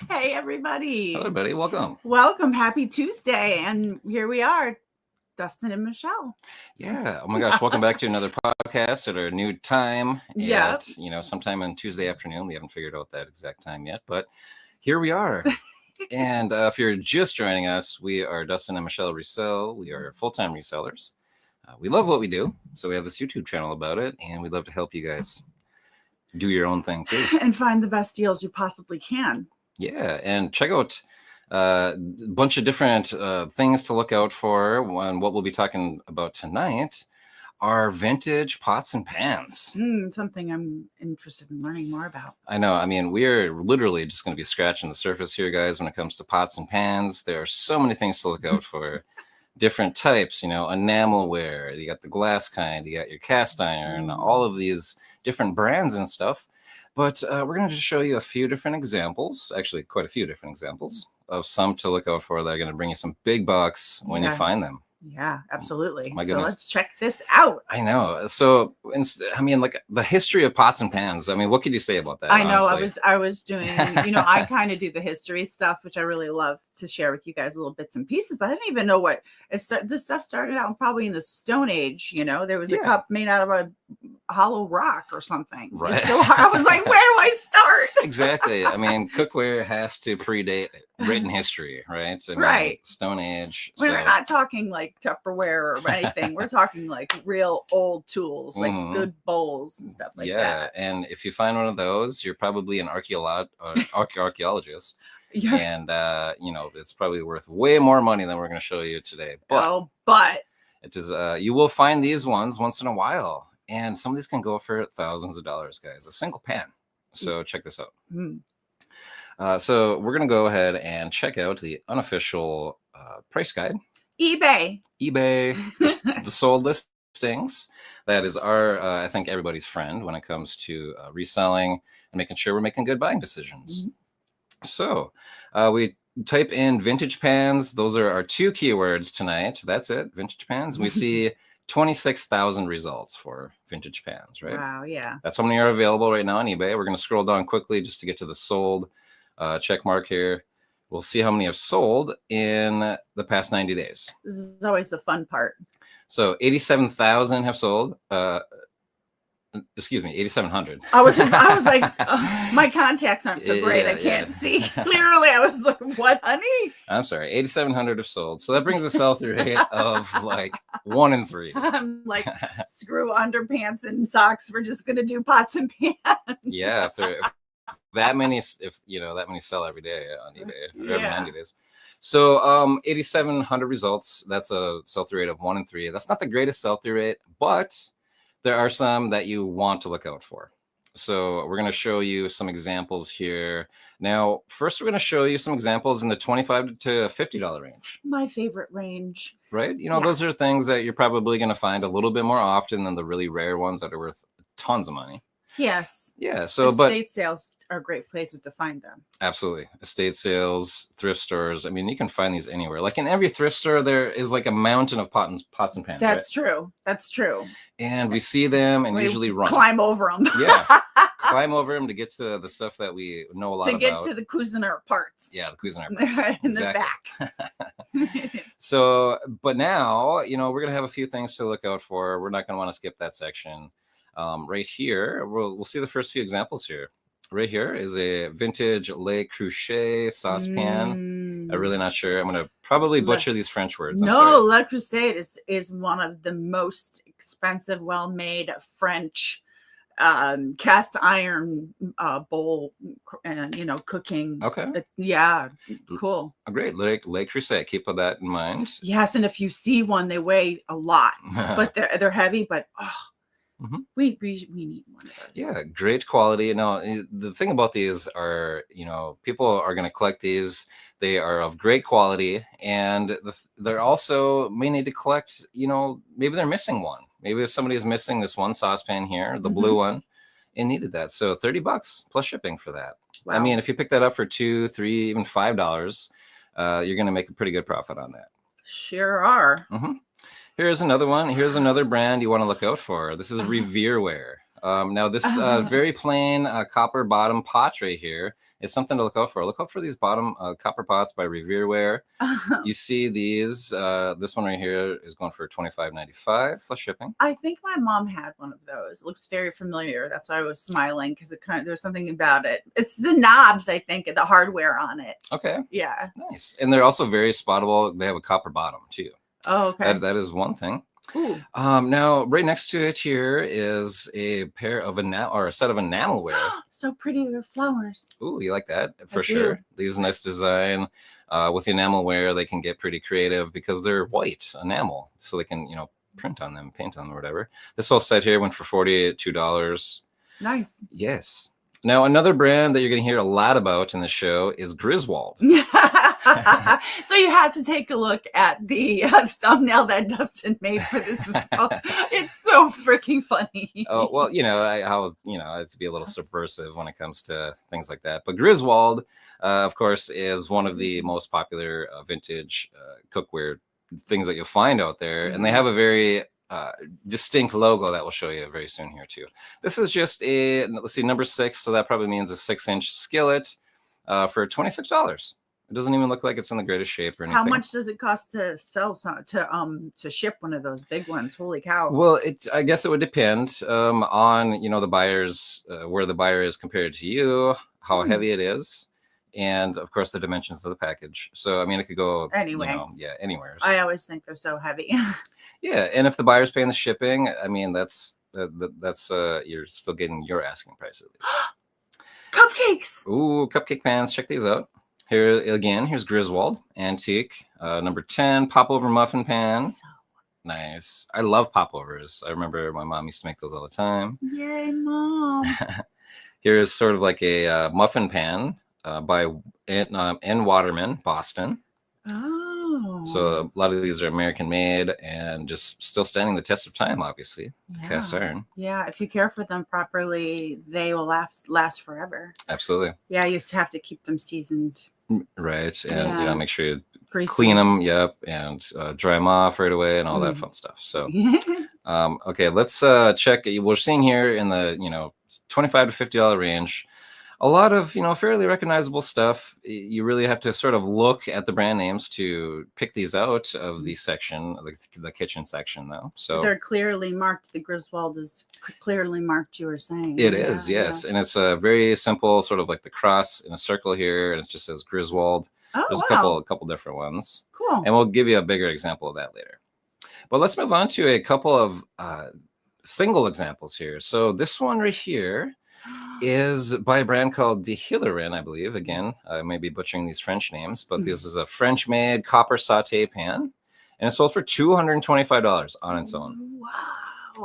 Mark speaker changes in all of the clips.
Speaker 1: Hey, everybody.
Speaker 2: Hello, everybody. Welcome.
Speaker 1: Welcome. Happy Tuesday. And here we are, Dustin and Michelle.
Speaker 2: Yeah. Oh my gosh. Welcome back to another podcast at our new time.
Speaker 1: Yep.
Speaker 2: Sometime on Tuesday afternoon. We haven't figured out that exact time yet, but here we are. And if you're just joining us, we are Dustin and Michelle Resell. We are full-time resellers. We love what we do. So we have this YouTube channel about it, and we'd love to help you guys do your own thing too.
Speaker 1: And find the best deals you possibly can.
Speaker 2: Yeah, and check out a bunch of different things to look out for. What we'll be talking about tonight are vintage pots and pans.
Speaker 1: Something I'm interested in learning more about.
Speaker 2: I know. I mean, we're literally just going to be scratching the surface here, guys, when it comes to pots and pans. There are so many things to look out for. Different types, enamelware. You got the glass kind. You got your cast iron. All of these different brands and stuff. But we're going to just show you a few different examples, actually quite a few different examples of some to look out for that are going to bring you some big bucks when you find them.
Speaker 1: Yeah, absolutely.
Speaker 2: My
Speaker 1: goodness. So let's check this out.
Speaker 2: I know. So, like the history of pots and pans. I mean, what could you say about that?
Speaker 1: I know. Honestly? I was doing, I kind of do the history stuff, which I really love to share with you guys, little bits and pieces, but I didn't even know what this stuff started out probably in the Stone Age. There was a cup made out of a hollow rock or something.
Speaker 2: Right.
Speaker 1: So I was like, where do I start?
Speaker 2: Exactly. I mean, cookware has to predate written history, right?
Speaker 1: Right.
Speaker 2: Stone Age.
Speaker 1: We're not talking like Tupperware or anything. We're talking like real old tools, like good bowls and stuff like that.
Speaker 2: Yeah. And if you find one of those, you're probably an archaeologist. Yeah. And, it's probably worth way more money than we're going to show you today.
Speaker 1: But
Speaker 2: it is, you will find these ones once in a while. And some of these can go for thousands of dollars, guys. A single pan. So check this out. So we're going to go ahead and check out the unofficial price guide.
Speaker 1: eBay.
Speaker 2: The sold listings. That is our, I think, everybody's friend when it comes to reselling and making sure we're making good buying decisions. So we type in vintage pans. Those are our two keywords tonight. That's it, vintage pans. We see 26,000 results for vintage pans, right?
Speaker 1: Wow, yeah.
Speaker 2: That's how many are available right now on eBay. We're going to scroll down quickly just to get to the sold check mark here. We'll see how many have sold in the past 90 days.
Speaker 1: This is always the fun part.
Speaker 2: So 87,000 have sold. Excuse me, 8,700.
Speaker 1: I was like, oh, my contacts aren't so great. I can't see clearly. I was like, what, honey?
Speaker 2: I'm sorry, 8,700 have sold. So that brings a sell-through rate of like 1 in 3.
Speaker 1: I'm like, screw underpants and socks. We're just gonna do pots and pans.
Speaker 2: Yeah, if that many sell every day on eBay, every 90 days. So 8,700 results. That's a sell-through rate of 1 in 3. That's not the greatest sell-through rate, but there are some that you want to look out for. So we're going to show you some examples here. Now, first, we're going to show you some examples in the $25 to $50 range.
Speaker 1: My favorite range.
Speaker 2: Right? Those are things that you're probably going to find a little bit more often than the really rare ones that are worth tons of money.
Speaker 1: Yes.
Speaker 2: Yeah. So,
Speaker 1: estate sales are great places to find them.
Speaker 2: Absolutely. Estate sales, thrift stores. I mean, you can find these anywhere. Like in every thrift store, there is like a mountain of pots and pans.
Speaker 1: That's true. That's true.
Speaker 2: And we see them and usually run.
Speaker 1: Climb over them.
Speaker 2: Yeah. Climb over them to get to the stuff that we know a lot about.
Speaker 1: To get to the Cuisinart parts.
Speaker 2: Yeah, the Cuisinart parts.
Speaker 1: Right in the back.
Speaker 2: So, but now, we're going to have a few things to look out for. We're not going to want to skip that section. Right here, we'll see the first few examples here. Right here is a vintage Le Creuset saucepan. I'm really not sure. I'm going to probably butcher these French words.
Speaker 1: No, Le Creuset is one of the most expensive, well-made French cast iron bowl and cooking.
Speaker 2: Okay.
Speaker 1: Yeah, cool.
Speaker 2: Great. Le Creuset. Keep that in mind.
Speaker 1: Yes, and if you see one, they weigh a lot, but they're heavy. But we need one of those.
Speaker 2: Yeah, great quality. Now, the thing about these are, people are going to collect these. They are of great quality, and they're also may need to collect. Maybe they're missing one. Maybe if somebody is missing this one saucepan here, the blue one, and needed that. So $30 plus shipping for that. Wow. I mean, if you pick that up for $2, $3, even $5, you're going to make a pretty good profit on that.
Speaker 1: Sure are.
Speaker 2: Here's another one. Here's another brand you want to look out for. This is Resereware. Now this very plain copper bottom pot right here is something to look out for. Look out for these bottom copper pots by Reseller. You see these. This one right here is going for $25.95 plus shipping.
Speaker 1: I think my mom had one of those. It looks very familiar. That's why I was smiling, because there's something about it. It's the knobs, I think, and the hardware on it.
Speaker 2: Okay.
Speaker 1: Yeah.
Speaker 2: Nice. And they're also very spottable. They have a copper bottom too.
Speaker 1: Oh, okay.
Speaker 2: That is one thing.
Speaker 1: Ooh.
Speaker 2: Now right next to it here is a pair of a set of enamelware.
Speaker 1: So pretty, they're flowers.
Speaker 2: Ooh, you like that? For sure. These nice design. With the enamelware, they can get pretty creative because they're white enamel, so they can print on them, paint on them, or whatever. This whole set here went for $42.
Speaker 1: Nice.
Speaker 2: Yes. Now another brand that you're going to hear a lot about in the show is Griswold.
Speaker 1: So you had to take a look at the thumbnail that Dustin made for this video. It's so freaking funny.
Speaker 2: Oh, well, I have to be a little subversive when it comes to things like that. But Griswold, of course, is one of the most popular vintage cookware things that you'll find out there. And they have a very distinct logo that we'll show you very soon here too. This is just let's see, number 6. So that probably means a 6-inch skillet for $26. It doesn't even look like it's in the greatest shape or anything.
Speaker 1: How much does it cost to sell to ship one of those big ones? Holy cow.
Speaker 2: Well, I guess it would depend on, the buyer's, where the buyer is compared to you, how heavy it is, and of course the dimensions of the package. So, I mean, it could go
Speaker 1: anyway.
Speaker 2: Anywhere.
Speaker 1: I always think they're so heavy.
Speaker 2: Yeah. And if the buyer's paying the shipping, I mean, that's you're still getting your asking price at least.
Speaker 1: Cupcakes.
Speaker 2: Ooh, cupcake pans. Check these out. Here again, here's Griswold Antique, number 10, popover muffin pan. So nice. I love popovers. I remember my mom used to make those all the time.
Speaker 1: Yay, Mom.
Speaker 2: Here's sort of like a muffin pan by N. Waterman, Boston.
Speaker 1: Oh.
Speaker 2: So a lot of these are American made and just still standing the test of time, obviously. Yeah. Cast iron.
Speaker 1: Yeah, if you care for them properly, they will last forever.
Speaker 2: Absolutely.
Speaker 1: Yeah, you used to have to keep them seasoned.
Speaker 2: Right. And make sure you
Speaker 1: Greasy.
Speaker 2: Clean them, and dry them off right away and all that fun stuff. So okay, let's check. We're seeing here in the $25 to $50 range a lot of fairly recognizable stuff. You really have to sort of look at the brand names to pick these out of the section, the kitchen section, though. So
Speaker 1: they're clearly marked. The Griswold is clearly marked. You were saying
Speaker 2: it is, yes, and it's a very simple, sort of like the cross in a circle here, and it just says Griswold.
Speaker 1: Oh,
Speaker 2: there's a couple different ones.
Speaker 1: Cool.
Speaker 2: And we'll give you a bigger example of that later. But let's move on to a couple of single examples here. So this one right here is by a brand called De Hillerin, I believe. Again, I may be butchering these French names, but this is a French-made copper sauté pan, and it sold for $225 on its own.
Speaker 1: Wow.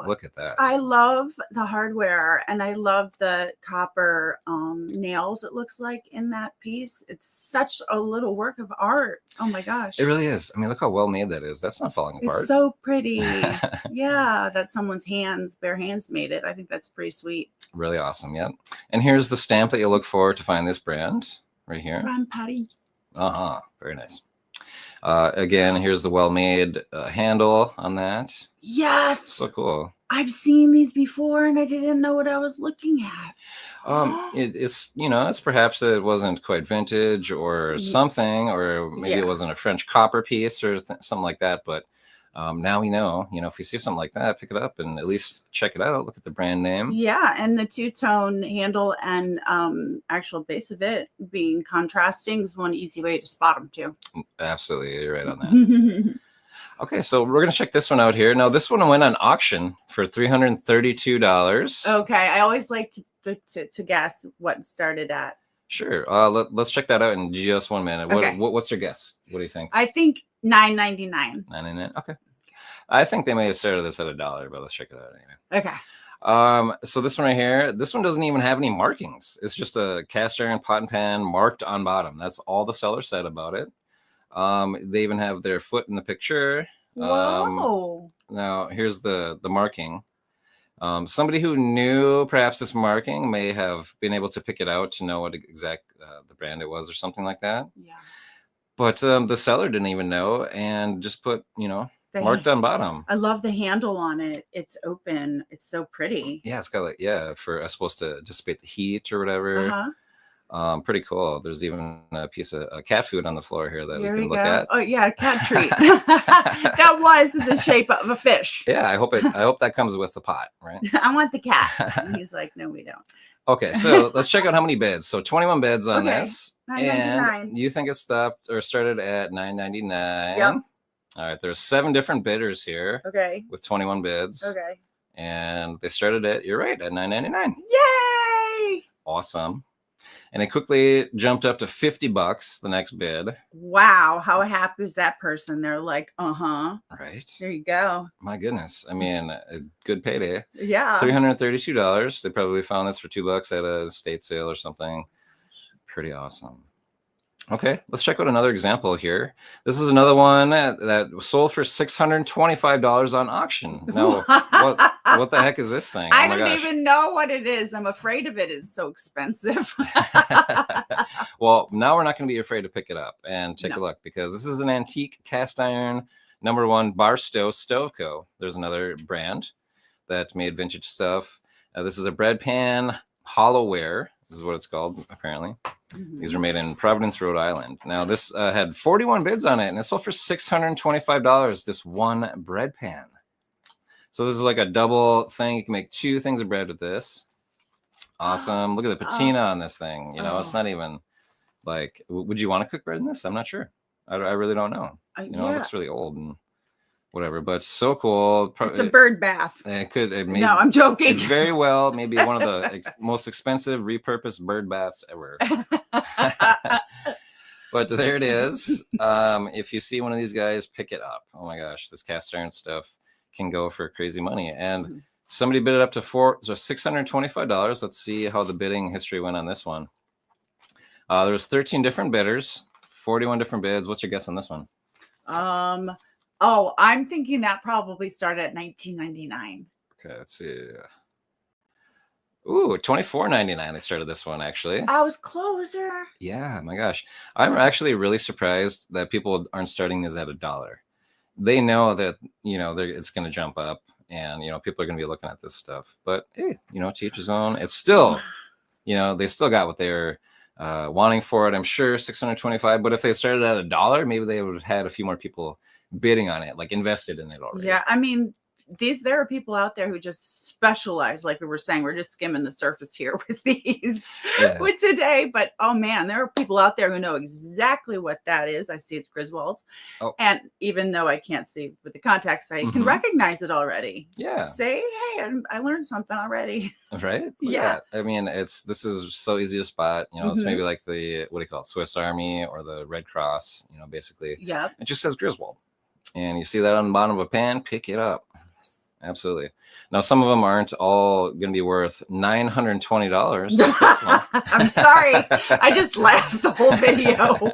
Speaker 2: Look at that.
Speaker 1: I love the hardware, and I love the copper nails, it looks like, in that piece. It's such a little work of art. Oh my gosh.
Speaker 2: It really is. I mean, look how well made that is. That's not falling apart.
Speaker 1: It's so pretty. Yeah, that someone's bare hands made it. I think that's pretty sweet.
Speaker 2: Really awesome. Yeah. And here's the stamp that you look for to find this brand right here.
Speaker 1: Grand Paris.
Speaker 2: Very nice. Again, here's the well-made handle on that.
Speaker 1: Yes.
Speaker 2: So cool.
Speaker 1: I've seen these before and I didn't know what I was looking at.
Speaker 2: It's perhaps it wasn't quite vintage or something, or maybe it wasn't a French copper piece or something like that. But now we know, if you see something like that, pick it up and at least check it out. Look at the brand name. Yeah.
Speaker 1: And the two-tone handle and actual base of it being contrasting is one easy way to spot them too.
Speaker 2: Absolutely. You're right on that. Okay, so we're going to check this one out here. Now, this one went on auction for $332.
Speaker 1: Okay, I always like to guess what started at.
Speaker 2: Sure. Let's check that out in just 1 minute.
Speaker 1: Okay.
Speaker 2: What's your guess? What do you think?
Speaker 1: I think $9.99.
Speaker 2: $9.99. Okay. I think they may have started this at $1, but let's check it out anyway.
Speaker 1: Okay.
Speaker 2: So this one right here, this one doesn't even have any markings. It's just a cast iron pot and pan marked on bottom. That's all the seller said about it. They even have their foot in the picture.
Speaker 1: Whoa.
Speaker 2: Now here's the marking. Somebody who knew perhaps this marking may have been able to pick it out to know what exact the brand it was or something like that.
Speaker 1: Yeah.
Speaker 2: But the seller didn't even know and just put, marked on bottom.
Speaker 1: I love the handle on it. It's open. It's so pretty.
Speaker 2: Yeah, it's got like, yeah, for supposed to dissipate the heat or whatever. Pretty cool. There's even a piece of cat food on the floor here that we can look at.
Speaker 1: Oh yeah, cat treat. That was the shape of a fish.
Speaker 2: Yeah, I hope that comes with the pot, right?
Speaker 1: I want the cat. And he's like, no, we don't.
Speaker 2: Okay, so let's check out how many bids. So 21 bids on this.
Speaker 1: $9.99.
Speaker 2: And you think it stopped or started at $9.99?
Speaker 1: Yep.
Speaker 2: All right, there's 7 different bidders here.
Speaker 1: Okay.
Speaker 2: With 21 bids.
Speaker 1: Okay.
Speaker 2: And they started at, you're right, at $9.99.
Speaker 1: Yay!
Speaker 2: Awesome. And it quickly jumped up to $50 the next bid.
Speaker 1: Wow, how happy is that person? They're like,
Speaker 2: Right.
Speaker 1: There you go.
Speaker 2: My goodness. I mean, a good payday.
Speaker 1: Yeah.
Speaker 2: $332. They probably found this for $2 at a estate sale or something. Pretty awesome. Okay, let's check out another example here. This is another one that was sold for $625 on auction. Now, what the heck is this thing?
Speaker 1: I don't even know what it is. I'm afraid of it. It's so expensive.
Speaker 2: Well, now we're not going to be afraid to pick it up and take a look, because this is an antique cast iron #1 bar stove co. There's another brand that made vintage stuff. This is a bread pan hollowware. This is what it's called, apparently. These are made in Providence, Rhode Island. Now, this had 41 bids on it, and it sold for $625, this one bread pan. So this is like a double thing. You can make 2 things of bread with this. Awesome. Look at the patina on this thing. You know, it's not even like, would you want to cook bread in this? I'm not sure. I really don't know. You know, it looks really old and whatever, but so cool.
Speaker 1: It's a bird bath.
Speaker 2: No,
Speaker 1: I'm joking.
Speaker 2: It very well, maybe one of the most expensive repurposed bird baths ever. But there it is. If you see one of these guys, pick it up. Oh my gosh, this cast iron stuff can go for crazy money. And somebody bid it up to $625. Let's see how the bidding history went on this one. There was 13 different bidders, 41 different bids. What's your guess on this one?
Speaker 1: Oh, I'm thinking that probably started at $19.99.
Speaker 2: Okay, let's see. Ooh, $24.99. They started this one, actually.
Speaker 1: I was closer.
Speaker 2: Yeah, my gosh. I'm actually really surprised that people aren't starting these at $1. They know that, you know, it's going to jump up, and, you know, people are going to be looking at this stuff. But hey, you know, to each his own. It's still, you know, they still got what they're wanting for it. I'm sure $625. But if they started at $1, maybe they would have had a few more people bidding on it, like invested in it already.
Speaker 1: Yeah, I mean, there are people out there who just specialize, like we were saying. We're just skimming the surface here with these with today, but oh man, there are people out there who know exactly what that is. I see it's Griswold, and even though I can't see with the contacts, I can recognize it already. Yeah, say, hey, I learned something already.
Speaker 2: Right? Yeah, I mean, this is so easy to spot. You know, it's maybe like the, what do you call it, Swiss Army or the Red Cross. You know, basically. Yeah. It just says Griswold, and you see that on the bottom of a pan, pick it up. Absolutely. Now, some of them aren't all going to be worth $920.
Speaker 1: I'm sorry. I just laughed the whole video.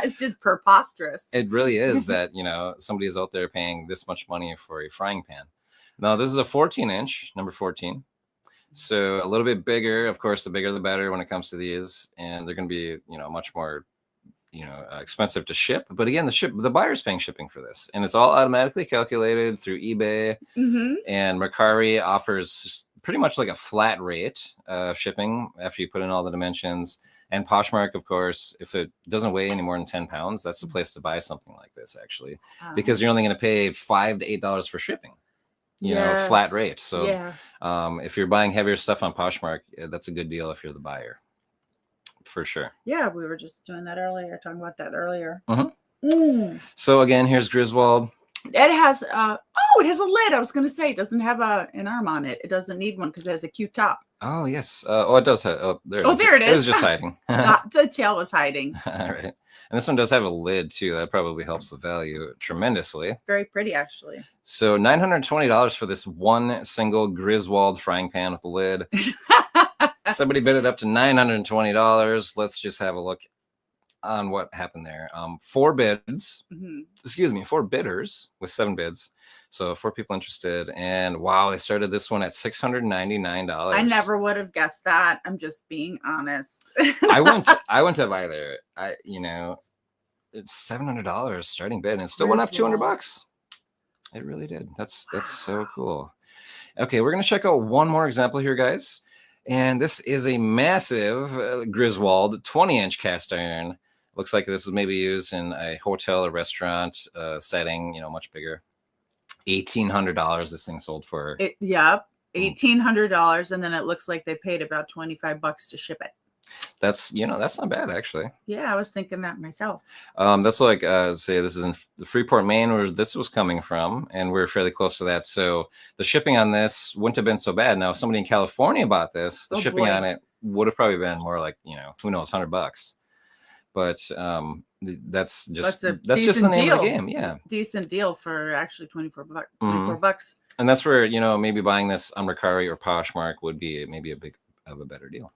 Speaker 1: It's just preposterous.
Speaker 2: It really is that, you know, somebody is out there paying this much money for a frying pan. Now, this is a 14-inch, number 14. So a little bit bigger. Of course, the bigger the better when it comes to these. And they're going to be, you know, much more, you know, expensive to ship. But again, the buyer's paying shipping for this, and it's all automatically calculated through eBay. And Mercari offers pretty much like a flat rate of shipping after you put in all the dimensions. And Poshmark, of course, if it doesn't weigh any more than 10 pounds, that's the place to buy something like this, actually, because you're only going to pay $5 to $8 for shipping. You know, flat rate. So if you're buying heavier stuff on Poshmark, that's a good deal if you're the buyer. For sure.
Speaker 1: Yeah, we were just doing that earlier, talking about that earlier.
Speaker 2: So again, here's Griswold.
Speaker 1: It has it has a lid. I was going to say it doesn't have an arm on it. It doesn't need one because it has a cute top.
Speaker 2: Oh yes. It does have. Oh, there it is.
Speaker 1: There it is.
Speaker 2: It was just hiding.
Speaker 1: The tail was hiding.
Speaker 2: All right. And this one does have a lid too. That probably helps the value tremendously.
Speaker 1: Very pretty, actually.
Speaker 2: So $920 for this one single Griswold frying pan with a lid. Somebody bid it up to $920. Let's just have a look on what happened there. 4 bids. Excuse me, 4 bidders with 7 bids. So 4 people interested. And wow, they started this one at $699.
Speaker 1: I never would have guessed that. I'm just being honest.
Speaker 2: I wouldn't have either. You know, it's $700 starting bid, and it still went up $200. It really did. That's so cool. Okay, we're going to check out one more example here, guys. And this is a massive Griswold 20-inch cast iron. Looks like this is maybe used in a hotel or restaurant setting, much bigger. $1,800 this thing sold for.
Speaker 1: Yep, $1,800, and then it looks like they paid about $25 to ship it.
Speaker 2: That's not bad actually.
Speaker 1: Yeah, I was thinking that myself.
Speaker 2: That's like say this is in Freeport, Maine, where this was coming from, and we're fairly close to that. So the shipping on this wouldn't have been so bad. Now, if somebody in California bought this, the shipping on it would have probably been more like who knows, $100. But that's just the name of the game. Yeah,
Speaker 1: decent deal for actually 24 bucks.
Speaker 2: And that's where maybe buying this on Mercari or Poshmark would be maybe a better deal.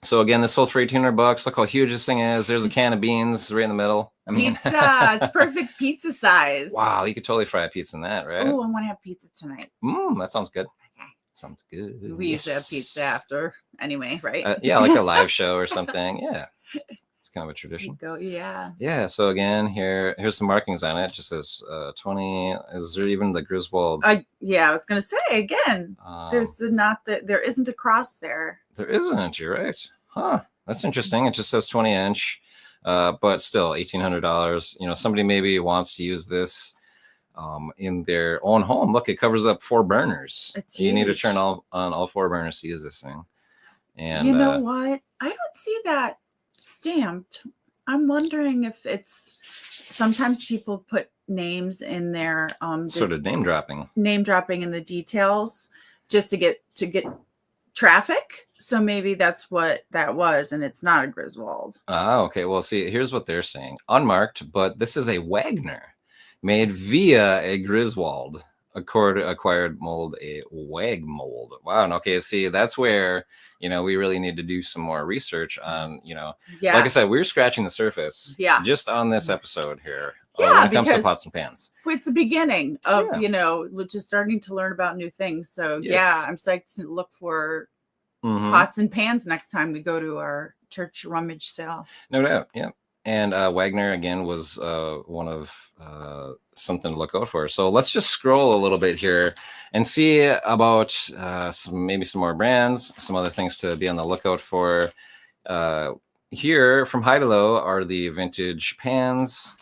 Speaker 2: So again, this sold for $1,800. Look how huge this thing is. There's a can of beans right in the middle. I mean,
Speaker 1: pizza. It's perfect pizza size.
Speaker 2: Wow, you could totally fry a pizza in that, right?
Speaker 1: Oh, I want to have pizza tonight.
Speaker 2: That sounds good. Okay. Sounds good.
Speaker 1: We usually have pizza after anyway, right?
Speaker 2: Yeah, like a live show or something. Yeah. It's kind of a tradition.
Speaker 1: Yeah.
Speaker 2: Yeah. So again, here's some markings on it. It just says 20. Is there even the Griswold?
Speaker 1: Yeah, I was gonna say again. There isn't a cross there.
Speaker 2: There isn't. You're right. Huh. That's interesting. It just says 20-inch, but still $1,800. Somebody maybe wants to use this in their own home. Look, it covers up 4 burners. You need to turn on all 4 burners to use this thing. And
Speaker 1: you know what? I don't see that stamped. I'm wondering if it's sometimes people put names in their
Speaker 2: sort of name dropping
Speaker 1: in the details just to get traffic. So maybe that's what that was, and it's not a Griswold.
Speaker 2: Oh, okay. Well, see, here's what they're saying. Unmarked, but this is a Wagner made via a Griswold acquired mold, a WAG mold. Wow. And okay, see, that's where we really need to do some more research on like I said, we're scratching the surface just on this episode here when it comes to pots and pans.
Speaker 1: It's the beginning of just starting to learn about new things. So I'm psyched to look for pots and pans next time we go to our church rummage sale.
Speaker 2: No doubt. Yeah. And Wagner, again, was one of something to look out for. So let's just scroll a little bit here and see about some more brands, some other things to be on the lookout for. Here from High to Low are the vintage pans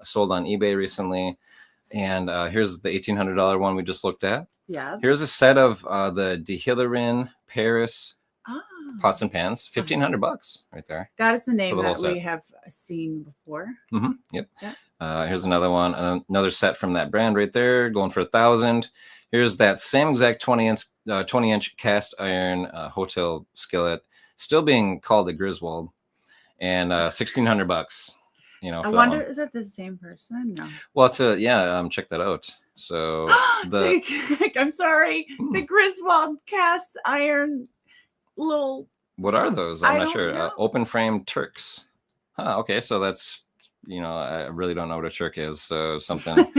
Speaker 2: sold on eBay recently. And here's the $1,800 one we just looked at.
Speaker 1: Yeah.
Speaker 2: Here's a set of the De Hillerin Paris pots and pans, $1,500 right there.
Speaker 1: That is the name that we have seen before.
Speaker 2: Yep. Here's another one, another set from that brand right there, going for $1,000. Here's that same exact 20-inch cast iron hotel skillet, still being called a Griswold, and $1,600.
Speaker 1: I wonder, is that the same person? No.
Speaker 2: Well, check that out. So
Speaker 1: I'm sorry, the Griswold cast iron.
Speaker 2: What are those? I'm not sure. Open frame Turks. Okay, so that's I really don't know what a Turk is. So something.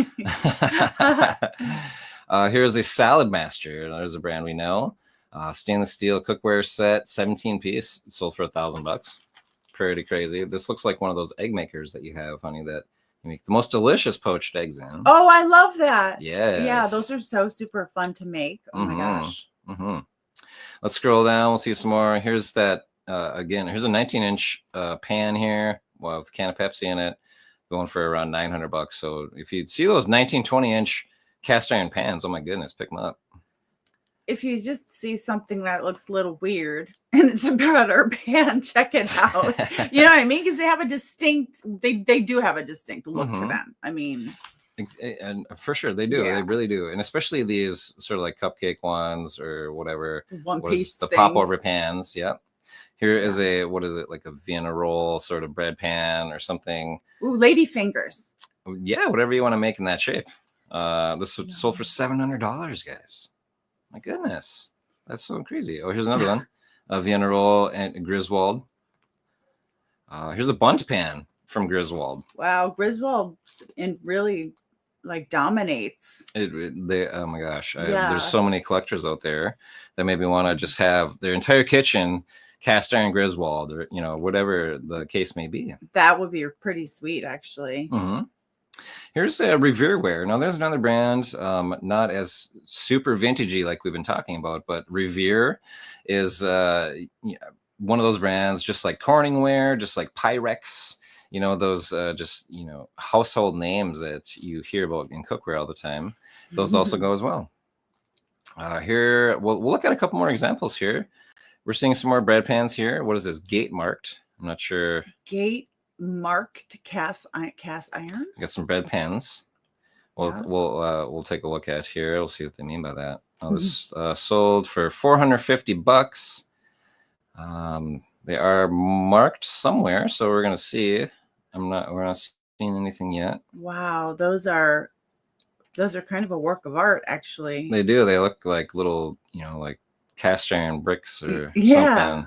Speaker 2: Here's a Salad Master. There's a brand we know. Stainless steel cookware set, 17-piece, sold for $1,000. Pretty crazy. This looks like one of those egg makers that you have, honey, that you make the most delicious poached eggs in.
Speaker 1: Oh, I love that.
Speaker 2: Yeah,
Speaker 1: those are so super fun to make. Oh my gosh.
Speaker 2: Let's scroll down. We'll see some more. Here's that again. Here's a 19-inch pan here with a can of Pepsi in it, going for around $900. So if you see those 20-inch cast iron pans, oh my goodness, pick them up.
Speaker 1: If you just see something that looks a little weird and it's a better pan, check it out. You know what I mean? Because they do have a distinct look to them. I mean,
Speaker 2: and for sure they do. They really do. And especially these sort of like cupcake ones or whatever. The popover pans. Yep. Here is what is it? Like a Vienna roll sort of bread pan or something.
Speaker 1: Ooh, lady fingers.
Speaker 2: Yeah, whatever you want to make in that shape. This was sold for $700, guys. My goodness, that's so crazy. Oh, here's another one, a Vienna roll and Griswold. Here's a bunt pan from Griswold.
Speaker 1: Wow, Griswold really dominates.
Speaker 2: Oh my gosh, there's so many collectors out there that maybe want to just have their entire kitchen cast iron Griswold, or whatever the case may be.
Speaker 1: That would be pretty sweet, actually.
Speaker 2: Here's a Revereware. Now, there's another brand, not as super vintagey like we've been talking about, but Revere is one of those brands, just like Corningware, just like Pyrex. Those just household names that you hear about in cookware all the time. Those also go as well. Here, we'll look at a couple more examples here. We're seeing some more bread pans here. What is this? Gate marked. I'm not sure.
Speaker 1: Gate marked cast iron.
Speaker 2: Got some bread pans. We'll take a look at here. We'll see what they mean by that. This sold for $450. They are marked somewhere, so we're gonna see. We're not seeing anything yet.
Speaker 1: Wow, those are kind of a work of art, actually.
Speaker 2: They do. They look like little, like cast iron bricks or something.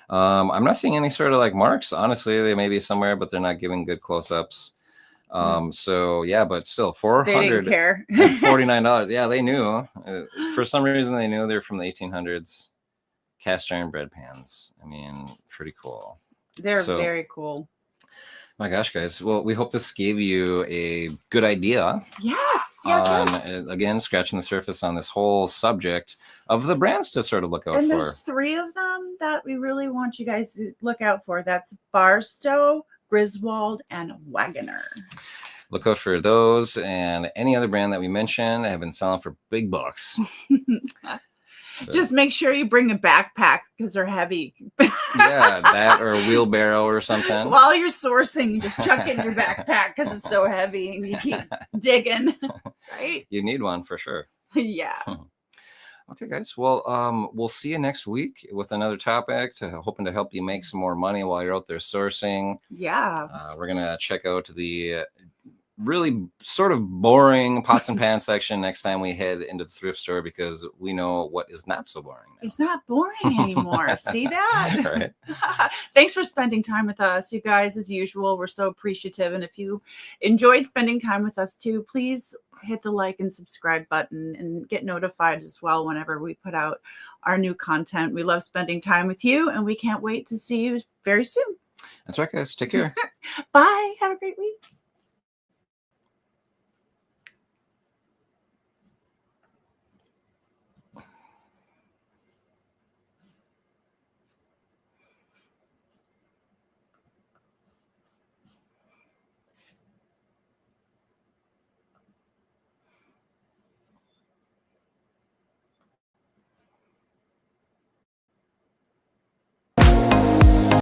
Speaker 2: I'm not seeing any sort of like marks. Honestly, they may be somewhere, but they're not giving good close-ups. So yeah, but still, $449. Yeah, they knew. For some reason, they knew they're from the 1800s. Cast iron bread pans. I mean, pretty cool.
Speaker 1: They're very cool.
Speaker 2: My gosh, guys. Well, we hope this gave you a good idea.
Speaker 1: Yes.
Speaker 2: Again, scratching the surface on this whole subject of the brands to sort of look out for.
Speaker 1: And there's 3 of them that we really want you guys to look out for. That's Barstow, Griswold, and Wagoner.
Speaker 2: Look out for those and any other brand that we mentioned. Have been selling for big bucks.
Speaker 1: Just make sure you bring a backpack because they're heavy.
Speaker 2: Yeah, that or a wheelbarrow or something.
Speaker 1: While you're sourcing, just chuck it in your backpack because it's so heavy and you keep digging. Right?
Speaker 2: You need one for sure.
Speaker 1: Yeah.
Speaker 2: Okay, guys. Well, we'll see you next week with another topic, hoping to help you make some more money while you're out there sourcing.
Speaker 1: Yeah.
Speaker 2: We're gonna check out the really sort of boring pots and pans section next time we head into the thrift store, because we know what is not so boring now.
Speaker 1: It's not boring anymore. See that?
Speaker 2: Right.
Speaker 1: Thanks for spending time with us, you guys. As usual, we're so appreciative. And if you enjoyed spending time with us too, please hit the like and subscribe button and get notified as well whenever we put out our new content. We love spending time with you, and we can't wait to see you very soon.
Speaker 2: That's right, guys. Take care.
Speaker 1: Bye. Have a great week.